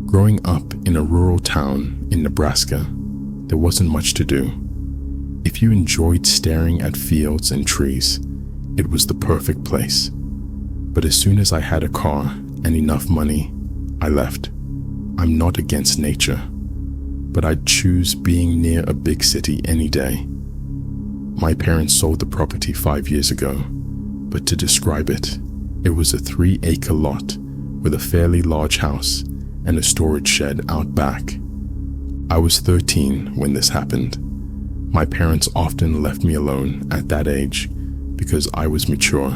Growing up in a rural town in Nebraska, there wasn't much to do. If you enjoyed staring at fields and trees, it was the perfect place. But as soon as I had a car and enough money, I left. I'm not against nature, but I'd choose being near a big city any day. My parents sold the property 5 years ago, but to describe it, it was a 3-acre lot with a fairly large house and a storage shed out back. I was 13 when this happened. My parents often left me alone at that age because I was mature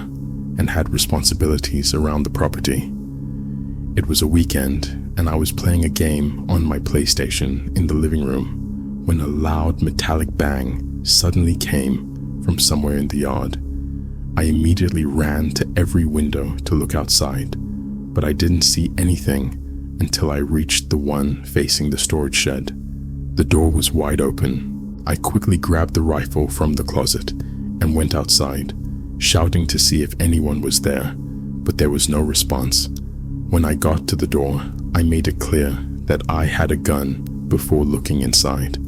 and had responsibilities around the property. It was a weekend and I was playing a game on my PlayStation in the living room when a loud metallic bang suddenly came from somewhere in the yard. I immediately ran to every window to look outside, but I didn't see anything until I reached the one facing the storage shed. The door was wide open. I quickly grabbed the rifle from the closet and went outside, shouting to see if anyone was there, but there was no response. When I got to the door, I made it clear that I had a gun before looking inside.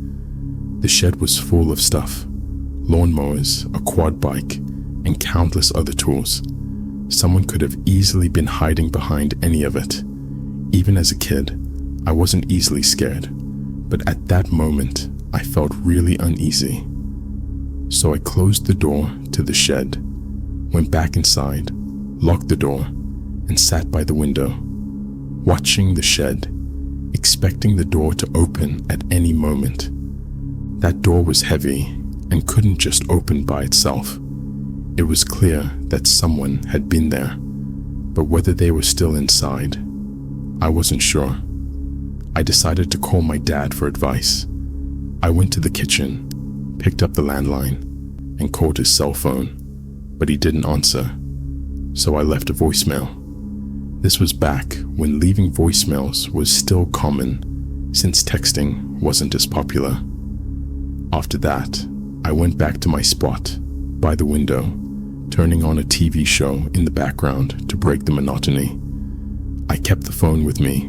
The shed was full of stuff: lawnmowers, a quad bike, and countless other tools. Someone could have easily been hiding behind any of it. Even as a kid, I wasn't easily scared, but at that moment, I felt really uneasy. So I closed the door to the shed, went back inside, locked the door, and sat by the window, watching the shed, expecting the door to open at any moment. That door was heavy and couldn't just open by itself. It was clear that someone had been there, but whether they were still inside, I wasn't sure. I decided to call my dad for advice. I went to the kitchen, picked up the landline, and called his cell phone, but he didn't answer, so I left a voicemail. This was back when leaving voicemails was still common, since texting wasn't as popular. After that, I went back to my spot by the window, turning on a TV show in the background to break the monotony. I kept the phone with me,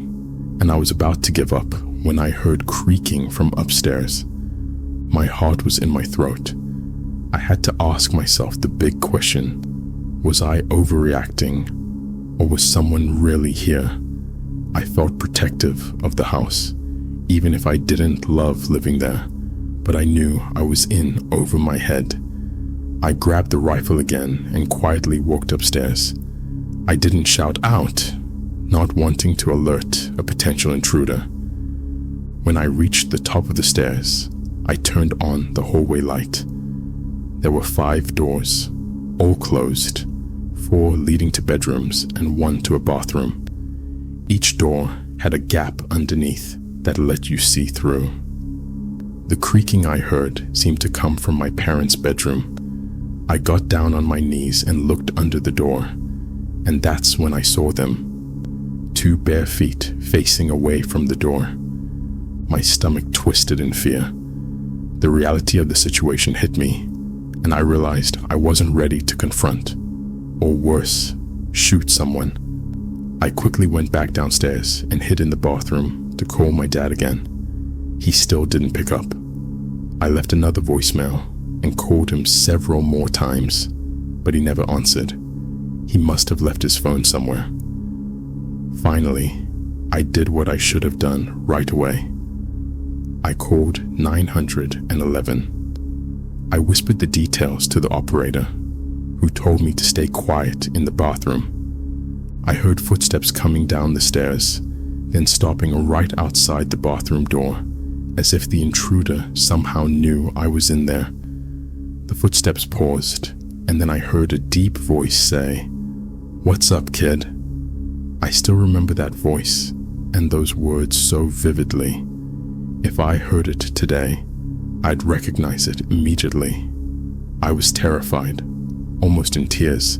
and I was about to give up when I heard creaking from upstairs. My heart was in my throat. I had to ask myself the big question: was I overreacting, or was someone really here? I felt protective of the house, even if I didn't love living there, but I knew I was in over my head. I grabbed the rifle again and quietly walked upstairs. I didn't shout out, not wanting to alert a potential intruder. When I reached the top of the stairs, I turned on the hallway light. There were 5 doors, all closed, 4 leading to bedrooms and 1 to a bathroom. Each door had a gap underneath that let you see through. The creaking I heard seemed to come from my parents' bedroom. I got down on my knees and looked under the door, and that's when I saw them. 2 bare feet facing away from the door. My stomach twisted in fear. The reality of the situation hit me, and I realized I wasn't ready to confront, or worse, shoot someone. I quickly went back downstairs and hid in the bathroom to call my dad again. He still didn't pick up. I left another voicemail and called him several more times, but he never answered. He must have left his phone somewhere. Finally, I did what I should have done right away. I called 911. I whispered the details to the operator, who told me to stay quiet in the bathroom. I heard footsteps coming down the stairs, then stopping right outside the bathroom door, as if the intruder somehow knew I was in there. The footsteps paused, and then I heard a deep voice say, "What's up, kid?" I still remember that voice and those words so vividly. If I heard it today, I'd recognize it immediately. I was terrified, almost in tears.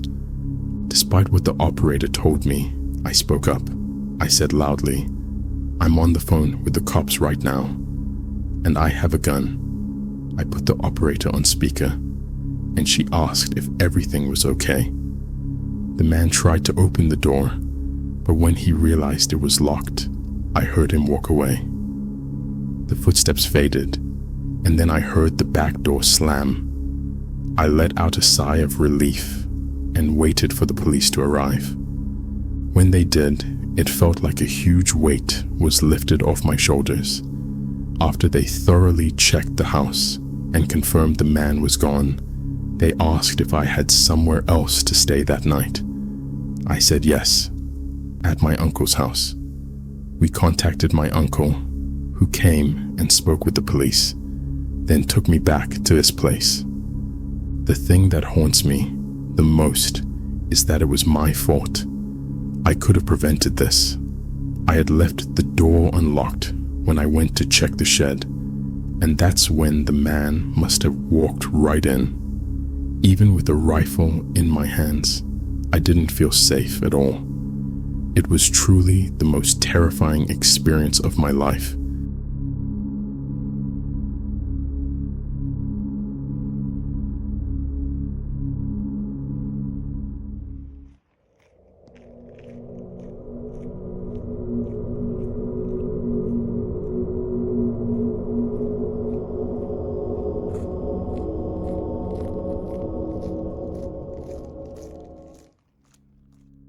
Despite what the operator told me, I spoke up. I said loudly, "I'm on the phone with the cops right now, and I have a gun." I put the operator on speaker, and she asked if everything was okay. The man tried to open the door, but when he realized it was locked, I heard him walk away. The footsteps faded, and then I heard the back door slam. I let out a sigh of relief and waited for the police to arrive. When they did, it felt like a huge weight was lifted off my shoulders. After they thoroughly checked the house and confirmed the man was gone, they asked if I had somewhere else to stay that night. I said yes, at my uncle's house. We contacted my uncle, who came and spoke with the police, then took me back to his place. The thing that haunts me the most is that it was my fault. I could have prevented this. I had left the door unlocked when I went to check the shed, and that's when the man must have walked right in. Even with a rifle in my hands, I didn't feel safe at all. It was truly the most terrifying experience of my life.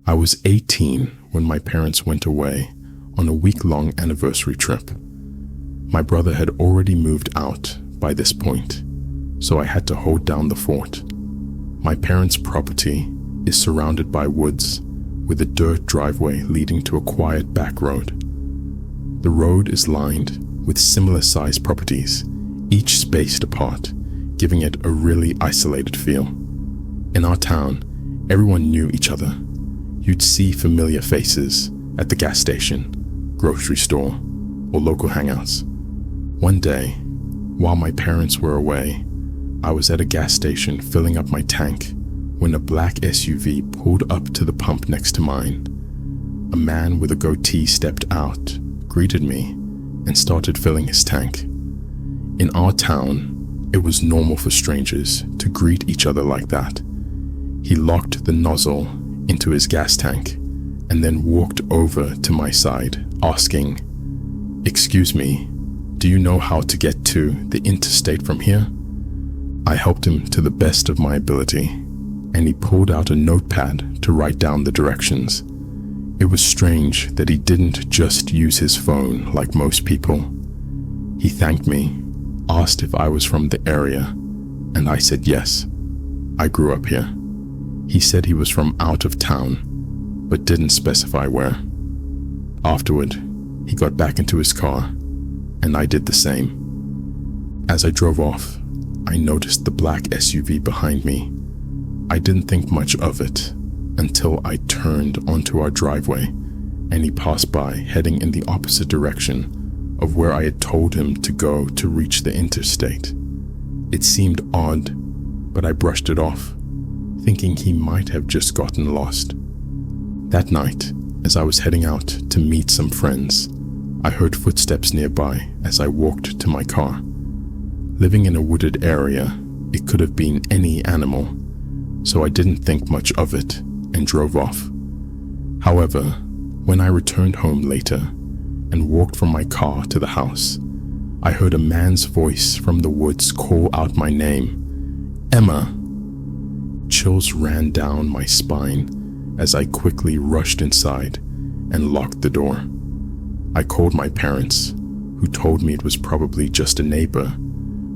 I was 18 when my parents went away on a week-long anniversary trip. My brother had already moved out by this point, so I had to hold down the fort. My parents' property is surrounded by woods with a dirt driveway leading to a quiet back road. The road is lined with similar-sized properties, each spaced apart, giving it a really isolated feel. In our town, everyone knew each other. You'd see familiar faces at the gas station, grocery store, or local hangouts. One day, while my parents were away, I was at a gas station filling up my tank when a black SUV pulled up to the pump next to mine. A man with a goatee stepped out, greeted me, and started filling his tank. In our town, it was normal for strangers to greet each other like that. He locked the nozzle into his gas tank and then walked over to my side, asking, "Excuse me, do you know how to get to the interstate from here?" I helped him to the best of my ability, and he pulled out a notepad to write down the directions. It was strange that he didn't just use his phone like most people. He thanked me, asked if I was from the area, and I said yes. I grew up here. He said he was from out of town, but didn't specify where. Afterward, he got back into his car, and I did the same. As I drove off, I noticed the black SUV behind me. I didn't think much of it until I turned onto our driveway, and he passed by heading in the opposite direction of where I had told him to go to reach the interstate. It seemed odd, but I brushed it off, thinking he might have just gotten lost. That night, as I was heading out to meet some friends, I heard footsteps nearby as I walked to my car. Living in a wooded area, it could have been any animal, so I didn't think much of it and drove off. However, when I returned home later and walked from my car to the house, I heard a man's voice from the woods call out my name, "Emma." Chills ran down my spine as I quickly rushed inside and locked the door. I called my parents, who told me it was probably just a neighbor,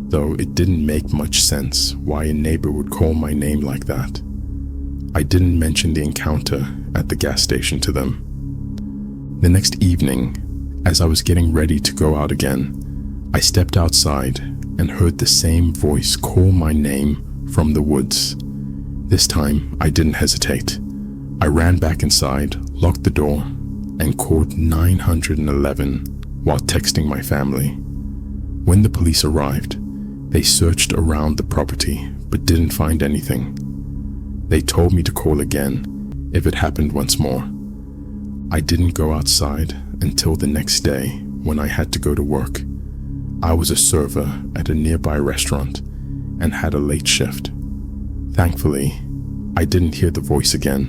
though it didn't make much sense why a neighbor would call my name like that. I didn't mention the encounter at the gas station to them. The next evening, as I was getting ready to go out again, I stepped outside and heard the same voice call my name from the woods. This time, I didn't hesitate. I ran back inside, locked the door, and called 911 while texting my family. When the police arrived, they searched around the property but didn't find anything. They told me to call again if it happened once more. I didn't go outside until the next day when I had to go to work. I was a server at a nearby restaurant and had a late shift. Thankfully, I didn't hear the voice again,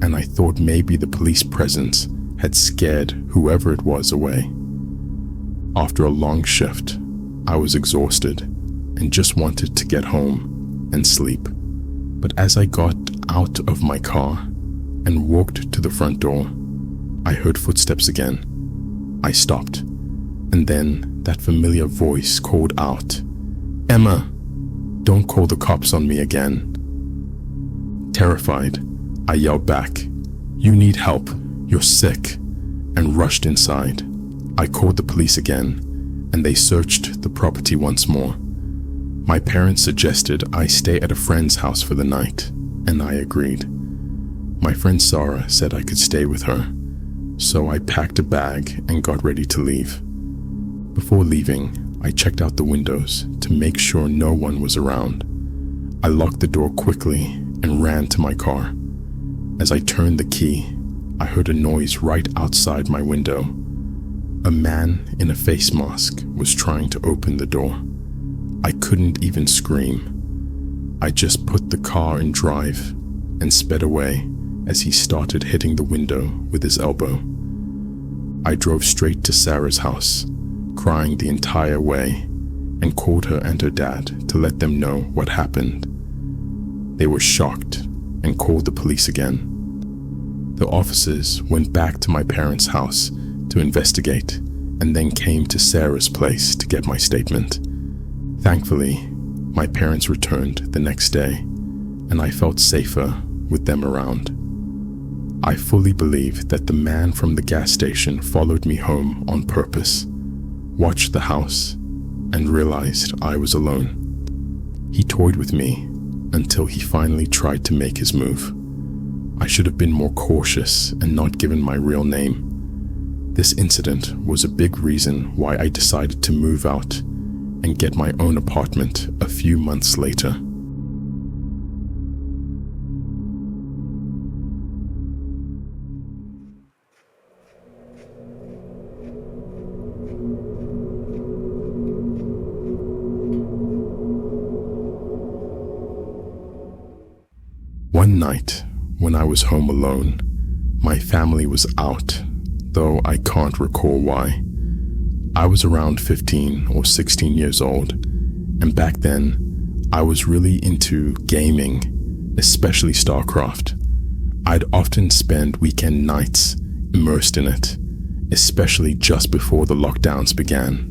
and I thought maybe the police presence had scared whoever it was away. After a long shift, I was exhausted and just wanted to get home and sleep. But as I got out of my car and walked to the front door, I heard footsteps again. I stopped, and then that familiar voice called out, "Emma, don't call the cops on me again." Terrified, I yelled back, "You need help, you're sick," and rushed inside. I called the police again, and they searched the property once more. My parents suggested I stay at a friend's house for the night, and I agreed. My friend Sarah said I could stay with her, so I packed a bag and got ready to leave. Before leaving, I checked out the windows to make sure no one was around. I locked the door quickly and ran to my car. As I turned the key, I heard a noise right outside my window. A man in a face mask was trying to open the door. I couldn't even scream. I just put the car in drive and sped away as he started hitting the window with his elbow. I drove straight to Sarah's house, crying the entire way, and called her and her dad to let them know what happened. They were shocked and called the police again. The officers went back to my parents' house to investigate and then came to Sarah's place to get my statement. Thankfully, my parents returned the next day, and I felt safer with them around. I fully believe that the man from the gas station followed me home on purpose, watched the house, and realized I was alone. He toyed with me until he finally tried to make his move. I should have been more cautious and not given my real name. This incident was a big reason why I decided to move out and get my own apartment a few months later. One night, when I was home alone, my family was out, though I can't recall why. I was around 15 or 16 years old, and back then, I was really into gaming, especially StarCraft. I'd often spend weekend nights immersed in it, especially just before the lockdowns began.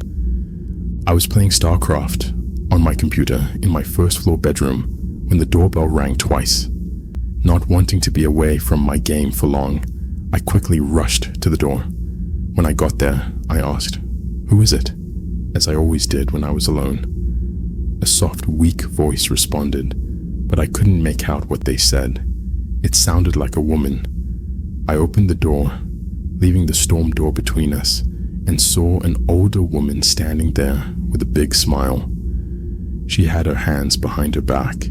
I was playing StarCraft on my computer in my first floor bedroom when the doorbell rang twice. Not wanting to be away from my game for long, I quickly rushed to the door. When I got there, I asked, "Who is it?" as I always did when I was alone. A soft, weak voice responded, but I couldn't make out what they said. It sounded like a woman. I opened the door, leaving the storm door between us, and saw an older woman standing there with a big smile. She had her hands behind her back.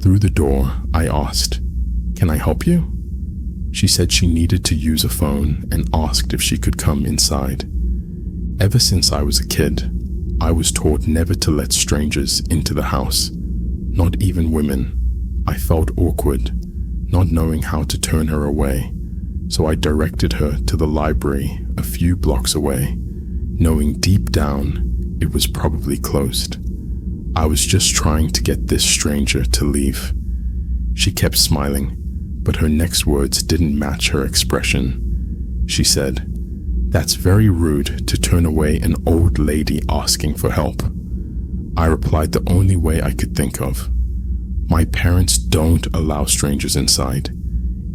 Through the door, I asked, "Can I help you?" She said she needed to use a phone and asked if she could come inside. Ever since I was a kid, I was taught never to let strangers into the house, not even women. I felt awkward, not knowing how to turn her away, so I directed her to the library a few blocks away, knowing deep down it was probably closed. I was just trying to get this stranger to leave. She kept smiling, but her next words didn't match her expression. She said, "That's very rude to turn away an old lady asking for help." I replied the only way I could think of. My parents don't allow strangers inside.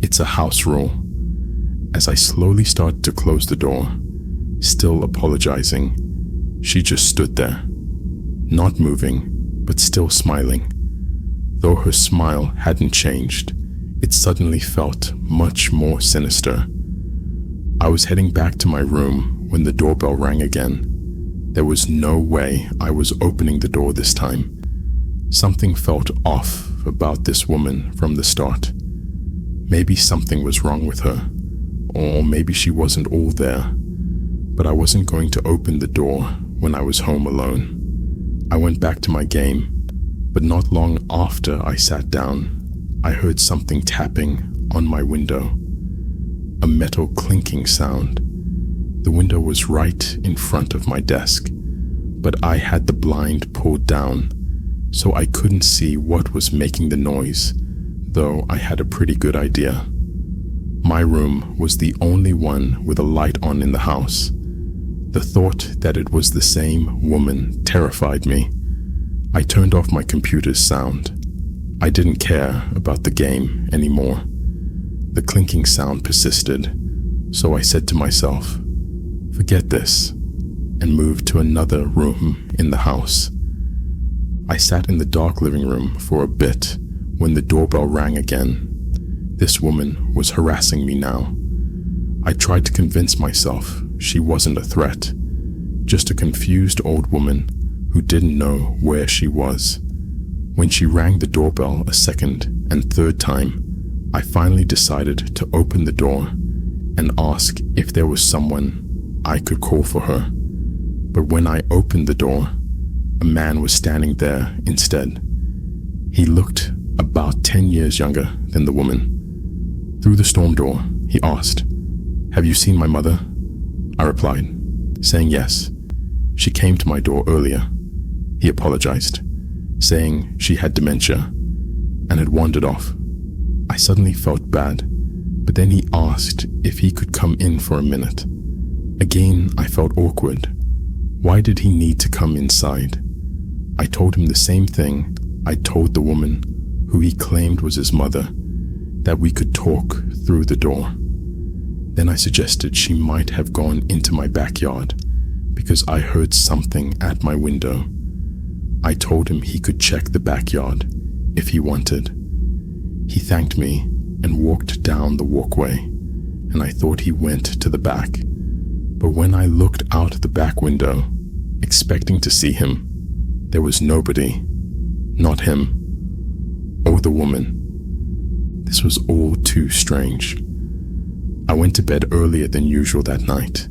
It's a house rule. As I slowly started to close the door, still apologizing, she just stood there, not moving, but still smiling. Though her smile hadn't changed, it suddenly felt much more sinister. I was heading back to my room when the doorbell rang again. There was no way I was opening the door this time. Something felt off about this woman from the start. Maybe something was wrong with her, or maybe she wasn't all there. But I wasn't going to open the door when I was home alone. I went back to my game, but not long after I sat down, I heard something tapping on my window. a metal clinking sound. The window was right in front of my desk, but I had the blind pulled down, so I couldn't see what was making the noise, though I had a pretty good idea. My room was the only one with a light on in the house. The thought that it was the same woman terrified me. I turned off my computer's sound. I didn't care about the game anymore. The clinking sound persisted, so I said to myself, "Forget this," and moved to another room in the house. I sat in the dark living room for a bit when the doorbell rang again. This woman was harassing me now. I tried to convince myself she wasn't a threat, just a confused old woman who didn't know where she was. When she rang the doorbell a second and third time, I finally decided to open the door and ask if there was someone I could call for her. But when I opened the door, a man was standing there instead. He looked about 10 years younger than the woman. Through the storm door, he asked, "Have you seen my mother?" I replied, saying yes. She came to my door earlier. He apologized, saying she had dementia and had wandered off. I suddenly felt bad, but then he asked if he could come in for a minute. Again, I felt awkward. Why did he need to come inside? I told him the same thing I told the woman who he claimed was his mother, that we could talk through the door. Then I suggested she might have gone into my backyard because I heard something at my window. I told him he could check the backyard if he wanted. He thanked me and walked down the walkway, and I thought he went to the back. But when I looked out the back window, expecting to see him, there was nobody, not him or the woman. This was all too strange. I went to bed earlier than usual that night,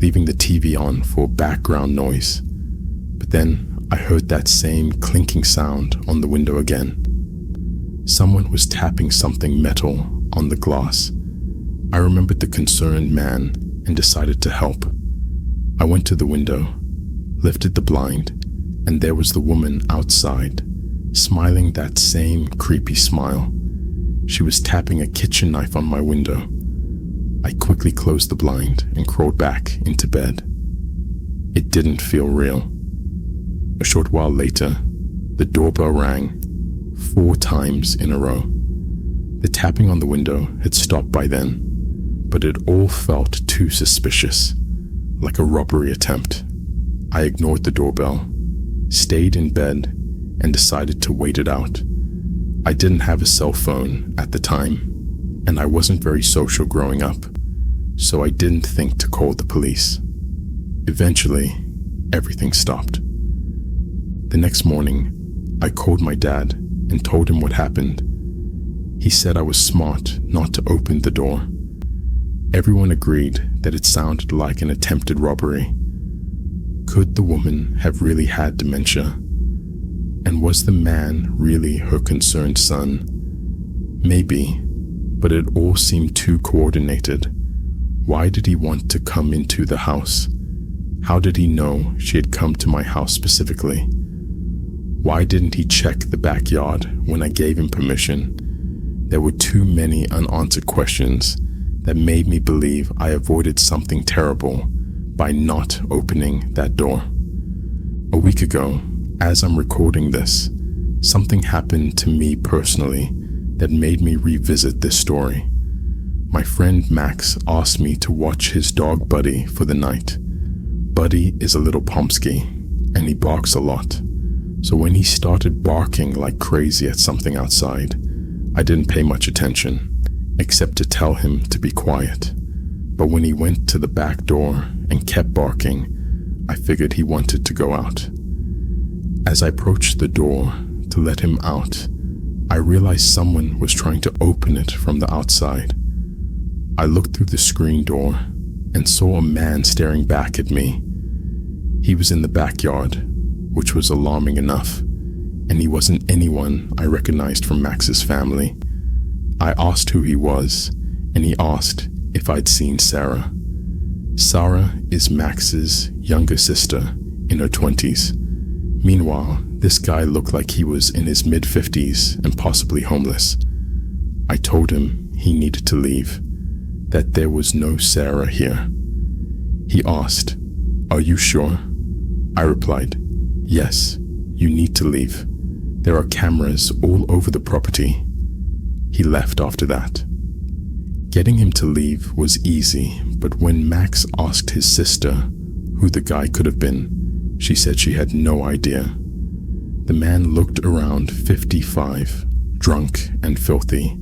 leaving the TV on for background noise. But then I heard that same clinking sound on the window again. Someone was tapping something metal on the glass. I remembered the concerned man and decided to help. I went to the window, lifted the blind, and there was the woman outside, smiling that same creepy smile. She was tapping a kitchen knife on my window. I quickly closed the blind and crawled back into bed. It didn't feel real. A short while later, the doorbell rang 4 times in a row. The tapping on the window had stopped by then, but it all felt too suspicious, like a robbery attempt. I ignored the doorbell, stayed in bed, and decided to wait it out. I didn't have a cell phone at the time, and I wasn't very social growing up, so I didn't think to call the police. Eventually, everything stopped. The next morning, I called my dad and told him what happened. He said I was smart not to open the door. Everyone agreed that it sounded like an attempted robbery. Could the woman have really had dementia? And was the man really her concerned son? Maybe, but it all seemed too coordinated. Why did he want to come into the house? How did he know she had come to my house specifically? Why didn't he check the backyard when I gave him permission? There were too many unanswered questions that made me believe I avoided something terrible by not opening that door. A week ago, as I'm recording this, something happened to me personally that made me revisit this story. My friend Max asked me to watch his dog Buddy for the night. Buddy is a little Pomsky, and he barks a lot. So when he started barking like crazy at something outside, I didn't pay much attention, except to tell him to be quiet. But when he went to the back door and kept barking, I figured he wanted to go out. As I approached the door to let him out, I realized someone was trying to open it from the outside. I looked through the screen door and saw a man staring back at me. He was in the backyard, which was alarming enough, and he wasn't anyone I recognized from Max's family. I asked who he was, and he asked if I'd seen Sarah. Sarah is Max's younger sister in her 20s. Meanwhile, this guy looked like he was in his mid-50s and possibly homeless. I told him he needed to leave, that there was no Sarah here. He asked, "Are you sure?" I replied, "Yes, you need to leave. There are cameras all over the property." He left after that. Getting him to leave was easy, but when Max asked his sister who the guy could have been, she said she had no idea. The man looked around 55, drunk and filthy,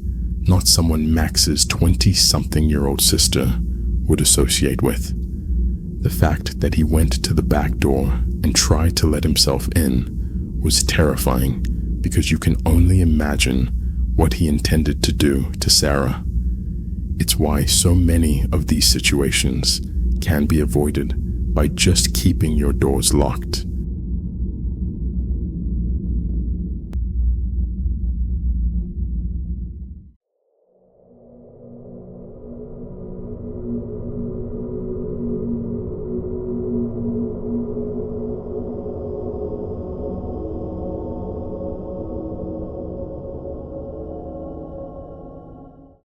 not someone Max's 20-something-year-old sister would associate with. The fact that he went to the back door and tried to let himself in was terrifying, because you can only imagine what he intended to do to Sarah. It's why so many of these situations can be avoided by just keeping your doors locked.